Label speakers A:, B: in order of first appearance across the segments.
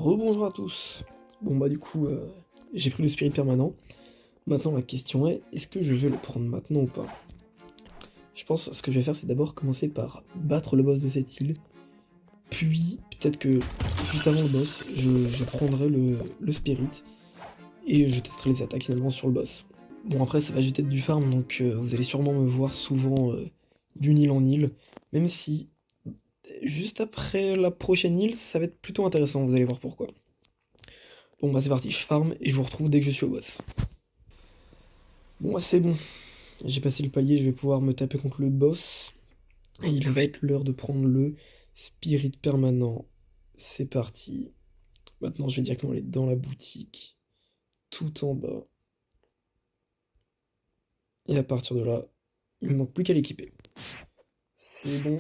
A: Rebonjour à tous. Bon bah du coup, j'ai pris le spirit permanent. Maintenant la question est-ce que je vais le prendre maintenant ou pas? Je pense que ce que je vais faire c'est d'abord commencer par battre le boss de cette île, puis peut-être que juste avant le boss, je prendrai le spirit, et je testerai les attaques finalement sur le boss. Bon après ça va juste être du farm, donc vous allez sûrement me voir souvent d'une île en île, même si juste après la prochaine île, ça va être plutôt intéressant, vous allez voir pourquoi. Bon bah c'est parti, je farm et je vous retrouve dès que je suis au boss. Bon bah c'est bon, j'ai passé le palier, je vais pouvoir me taper contre le boss. Et il va être l'heure de prendre le spirit permanent. C'est parti. Maintenant je vais directement aller dans la boutique, tout en bas. Et à partir de là, il me manque plus qu'à l'équiper. C'est bon.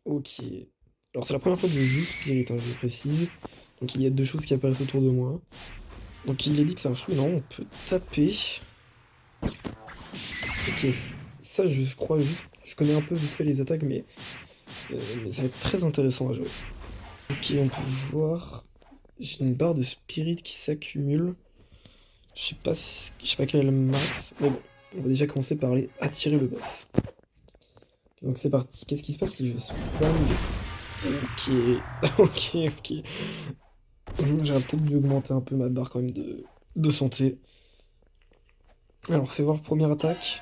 A: Ok. Alors c'est la première fois que je joue spirit, hein, je le précise. Donc il y a deux choses qui apparaissent autour de moi. Donc il est dit que c'est un fruit, non, on peut taper. Ok, ça je crois juste, je connais un peu vite fait les attaques, mais ça va être très intéressant à jouer. Ok, on peut voir, j'ai une barre de spirit qui s'accumule. Je sais pas quel est le max, mais bon, on va déjà commencer par aller attirer le buff. Donc c'est parti, qu'est-ce qui se passe si je spam? Ok, ok. J'aurais peut-être dû augmenter un peu ma barre quand même de santé. Alors fais voir première attaque.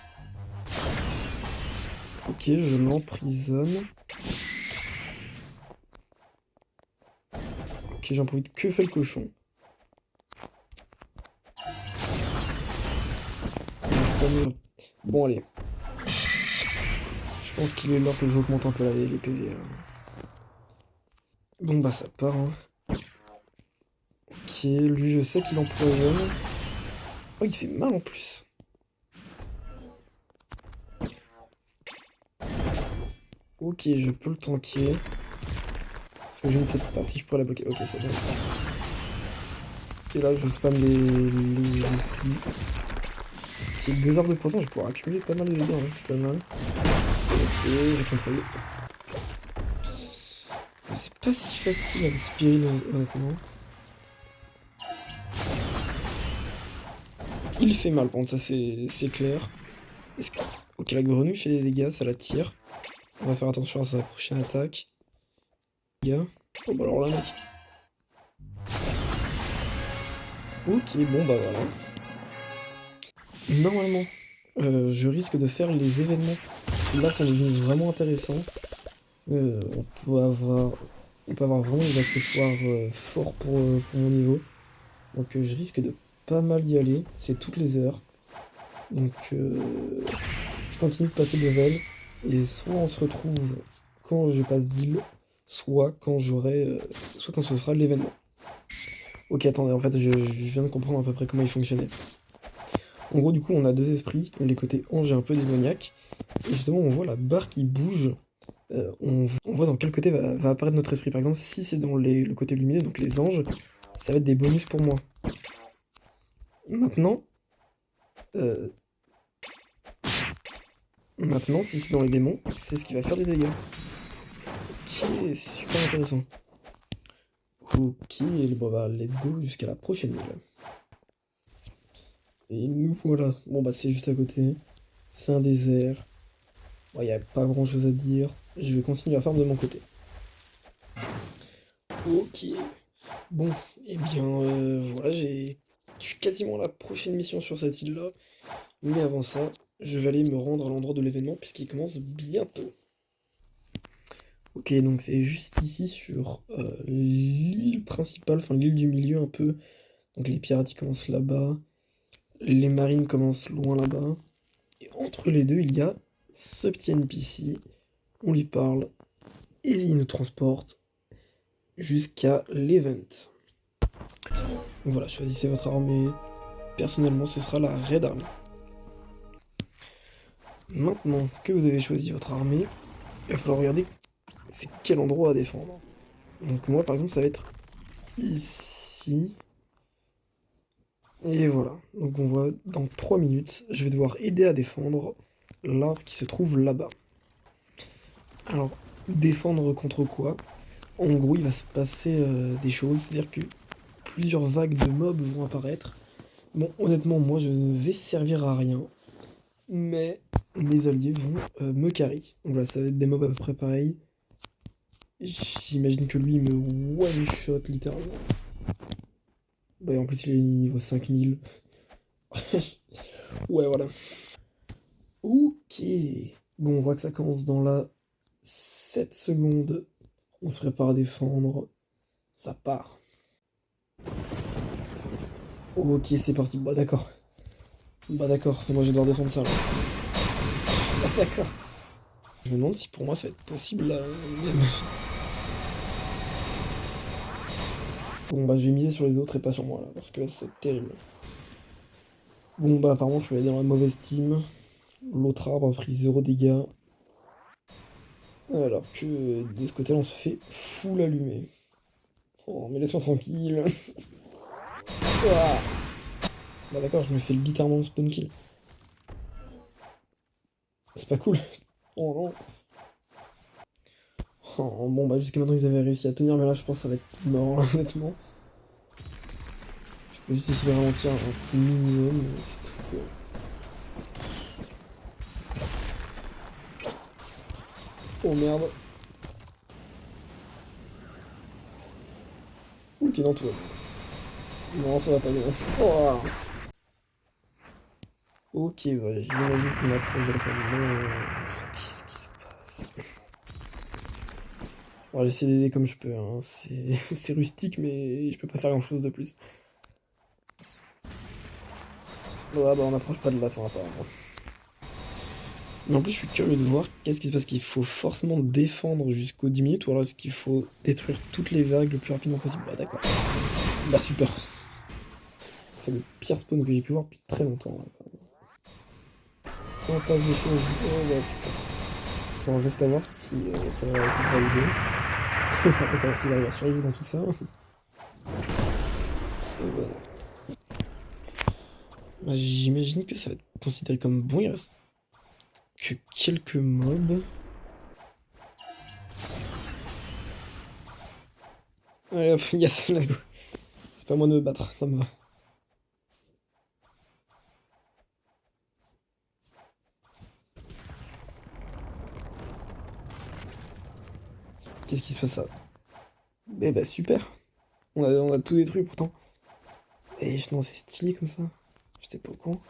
A: Ok, je l'emprisonne. Ok, j'en profite, que fait le cochon? Bon allez. Je pense qu'il est l'heure que j'augmente un peu les PV. Bon bah ça part, hein. Ok, lui je sais qu'il empoisonne. Oh il fait mal en plus. Ok, je peux le tanker. Parce que je ne sais pas si je pourrais la bloquer. Ok, c'est bon. Et là je spam les esprits. Ok, deux arbres de poison, je vais pouvoir accumuler pas mal de dégâts, hein, c'est pas mal. Ok, j'ai compris. C'est pas si facile avec Spirit, honnêtement. Il fait mal, par contre, ça c'est clair. Ok, la grenouille fait des dégâts, ça la tire. On va faire attention à sa prochaine attaque. Dégâts. Oh bah alors là, mec. Ok, bon bah voilà. Normalement, je risque de faire les événements qui là sont devenus vraiment intéressants. On peut avoir vraiment des accessoires forts pour mon niveau. Donc je risque de pas mal y aller, c'est toutes les heures. Donc je continue de passer de level, et soit on se retrouve quand je passe d'île, soit quand ce sera l'événement. Ok, attendez, en fait je viens de comprendre à peu près comment il fonctionnait. En gros du coup on a deux esprits, les côtés anges et un peu démoniaques, et justement on voit la barre qui bouge. On voit dans quel côté va apparaître notre esprit. Par exemple, si c'est dans le côté lumineux, donc les anges, ça va être des bonus pour moi. Maintenant, euh, si c'est dans les démons, c'est ce qui va faire des dégâts. Ok, c'est super intéressant. Ok, bon bah let's go jusqu'à la prochaine île. Et nous voilà. Bon bah c'est juste à côté. C'est un désert. Bon, y a pas grand chose à dire. Je vais continuer à farm de mon côté. Ok. Bon, et bien voilà, je suis quasiment à la prochaine mission sur cette île-là. Mais avant ça, je vais aller me rendre à l'endroit de l'événement puisqu'il commence bientôt. Ok, donc c'est juste ici sur l'île principale, enfin l'île du milieu un peu. Donc les pirates ils commencent là-bas, les marines commencent loin là-bas. Et entre les deux, il y a ce petit NPC. On lui parle et il nous transporte jusqu'à l'event. Donc voilà, choisissez votre armée. Personnellement, ce sera la Red Army. Maintenant que vous avez choisi votre armée, il va falloir regarder c'est quel endroit à défendre. Donc moi par exemple ça va être ici. Et voilà. Donc on voit dans 3 minutes, je vais devoir aider à défendre l'arbre qui se trouve là-bas. Alors, défendre contre quoi? En gros, il va se passer des choses, c'est-à-dire que plusieurs vagues de mobs vont apparaître. Bon, honnêtement, moi, je ne vais servir à rien, mais mes alliés vont me carry. Donc voilà, ça va être des mobs à peu près pareils. J'imagine que lui, il me one-shot littéralement. Bah, en plus, il est niveau 5000. Ouais, voilà. Ok. Bon, on voit que ça commence dans la 7 secondes. On se prépare à défendre. Ça part. Ok, c'est parti. Bah d'accord. Bah d'accord. Et moi, je vais devoir défendre ça, là. Bah d'accord. Je me demande si pour moi, ça va être possible, là, même. Bon, bah, je vais miser sur les autres et pas sur moi, là, parce que là, c'est terrible. Bon, bah, apparemment, je suis allé dans la mauvaise team. L'autre arbre a pris 0 dégâts. Alors que de ce côté-là, on se fait full allumer. Oh, mais laisse-moi tranquille. Ouah. Bah d'accord, je me fais littéralement spawn kill. C'est pas cool. Oh non. Oh, bon, bah jusqu'à maintenant, ils avaient réussi à tenir, mais là, je pense que ça va être mort, là, honnêtement. Je peux juste essayer de ralentir un minimum, mais c'est tout, quoi. Oh merde. Ok, non, tout va bien. Non, ça va pas bien. Oh. Ok, bah, j'imagine qu'on approche de la fin du monde. Qu'est-ce qui se passe? Bon, j'essaie d'aider comme je peux, hein. C'est rustique, mais je peux pas faire grand-chose de plus. Ouais, bah on approche pas de la fin, apparemment. Mais en plus, je suis curieux de voir qu'est-ce qui se passe. Qu'il faut forcément défendre jusqu'aux 10 minutes ou alors est-ce qu'il faut détruire toutes les vagues le plus rapidement possible? Bah d'accord. Bah super. C'est le pire spawn que j'ai pu voir depuis très longtemps, là, quand même. Sans passe des choses. Oh bah super. Bon, reste à voir si ça va être validé. Reste à voir s'il arrive à survivre dans tout ça. Et bah, bah, j'imagine que ça va être considéré comme bon. Il reste que quelques mobs. Allez hop, yes, let's go. C'est pas moi de me battre, ça me va. Qu'est-ce qui se passe là? Eh bah super. On a tout détruit pourtant. Et non, c'est stylé comme ça. J'étais pas au courant.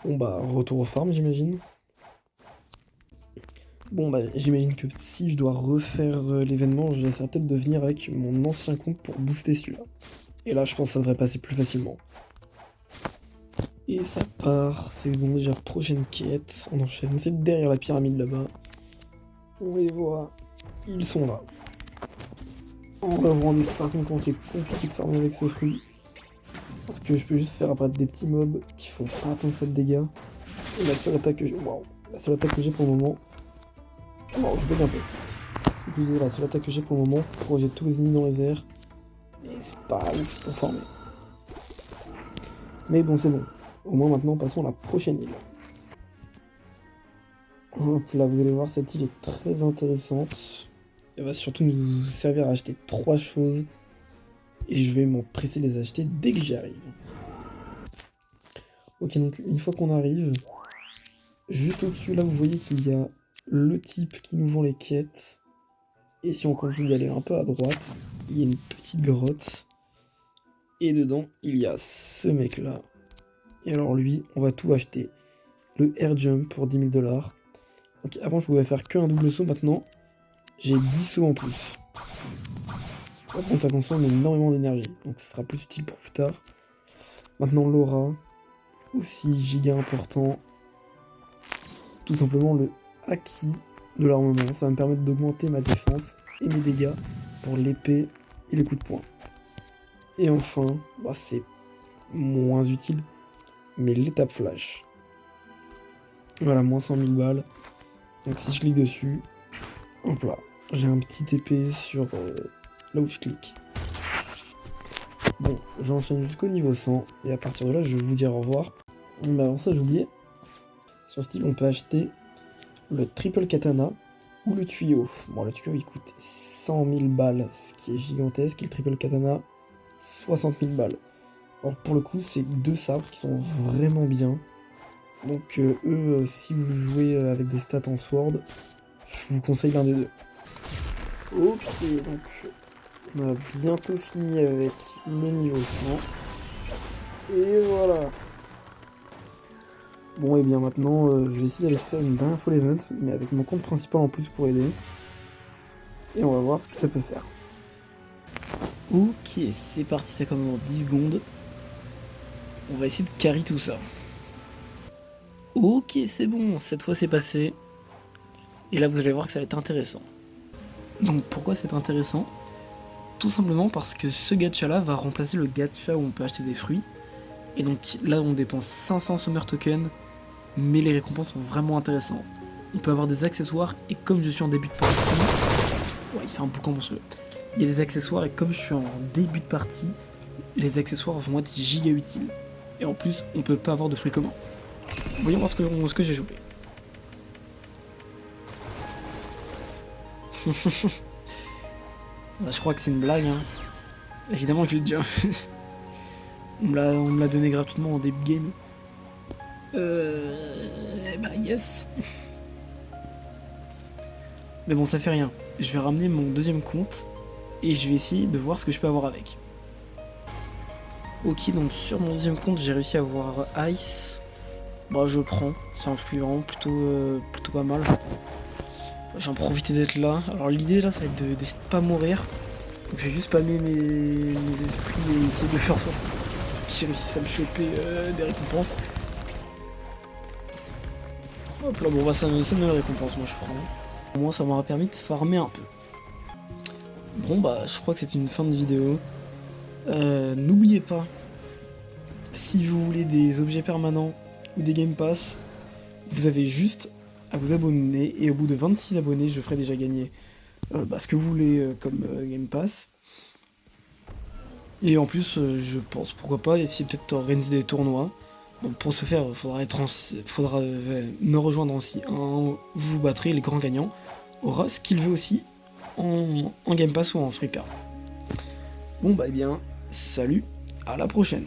A: Bon bah, retour aux farms, j'imagine. Bon bah, j'imagine que si je dois refaire l'événement, j'essaierai peut-être de venir avec mon ancien compte pour booster celui-là. Et là, je pense que ça devrait passer plus facilement. Et ça part, c'est bon, déjà prochaine quête, on enchaîne. C'est derrière la pyramide là-bas. On les voit, ils sont là. On va vous rendre par contre quand c'est compliqué de farmer avec ce fruit. Parce que je peux juste faire apparaître des petits mobs qui font pas tant que ça de dégâts. Et la seule attaque que j'ai. Waouh! La seule attaque que j'ai pour le moment. Oh, je bug un peu. Du coup, je disais, la seule attaque que j'ai pour le moment, projette tous les ennemis dans les airs. Et c'est pas ouf pour farmer. Mais bon, c'est bon. Au moins maintenant, passons à la prochaine île. Hop là, vous allez voir, cette île est très intéressante. Elle va surtout nous servir à acheter 3 choses. Et je vais m'empresser de les acheter dès que j'y arrive. Ok, donc une fois qu'on arrive, juste au-dessus, là, vous voyez qu'il y a le type qui nous vend les quêtes. Et si on continue d'aller un peu à droite, il y a une petite grotte. Et dedans, il y a ce mec-là. Et alors lui, on va tout acheter. Le air jump pour 10 000 $. Donc avant, je pouvais faire qu'un double saut. Maintenant, j'ai 10 sauts en plus. Par contre, ça consomme énormément d'énergie. Donc ça sera plus utile pour plus tard. Maintenant, l'aura. Aussi giga important. Tout simplement le acquis de l'armement. Ça va me permettre d'augmenter ma défense et mes dégâts pour l'épée et les coups de poing. Et enfin, bah c'est moins utile, mais l'étape flash. Voilà, moins 100 000 balles. Donc si je clique dessus, hop là, j'ai un petit épée sur là où je clique. Bon, j'enchaîne jusqu'au niveau 100, et à partir de là, je vais vous dire au revoir. Mais avant ça, j'ai oublié. Sur ce style, on peut acheter le triple katana, ou le tuyau. Bon, le tuyau il coûte 100 000 balles, ce qui est gigantesque, et le triple katana, 60 000 balles. Alors pour le coup, c'est deux sabres qui sont vraiment bien. Donc si vous jouez avec des stats en sword, je vous conseille l'un des deux. Ok, donc on a bientôt fini avec le niveau 100. Et voilà. Bon, et bien maintenant, je vais essayer d'aller faire une dernière fois l'event, mais avec mon compte principal en plus pour aider. Et on va voir ce que ça peut faire. Ok, c'est parti, ça commence dans 10 secondes. On va essayer de carry tout ça. Ok, c'est bon, cette fois c'est passé. Et là vous allez voir que ça va être intéressant. Donc pourquoi c'est intéressant? Tout simplement parce que ce gacha là va remplacer le gacha où on peut acheter des fruits. Et donc là on dépense 500 summer tokens, mais les récompenses sont vraiment intéressantes. On peut avoir des accessoires, et comme je suis en début de partie... Ouais, il fait un boucan monstrueux. Il y a des accessoires, et comme je suis en début de partie, les accessoires vont être giga utiles. Et en plus, on peut pas avoir de fruits communs. Voyons voir ce que j'ai joué. Bah, je crois que c'est une blague, hein. Évidemment que j'ai déjà... on me l'a donné gratuitement en début de game. Bah yes. Mais bon, ça fait rien. Je vais ramener mon deuxième compte et je vais essayer de voir ce que je peux avoir avec. Ok, donc sur mon deuxième compte, j'ai réussi à avoir Ice. Bah, je prends. C'est un fruit vraiment plutôt pas mal. J'en profite d'être là. Alors l'idée là, ça va être d'essayer de pas mourir. Donc je vais juste palmer mes esprits et essayer de faire ça. J'ai réussi à me choper des récompenses. Hop là, bon bah ça me récompense, moi je prends. Au moins ça m'aura permis de farmer un peu. Bon bah je crois que c'est une fin de vidéo. N'oubliez pas, si vous voulez des objets permanents ou des Game Pass, vous avez juste à vous abonner, et au bout de 26 abonnés, je ferai déjà gagner ce que vous voulez comme Game Pass. Et en plus, je pense, pourquoi pas, essayer peut-être d'organiser des tournois. Donc pour ce faire, il faudra me rejoindre en si 1, vous vous battrez, les grands gagnants aura ce qu'il veut aussi en Game Pass ou en Free Per. Bon bah eh bien, salut, à la prochaine.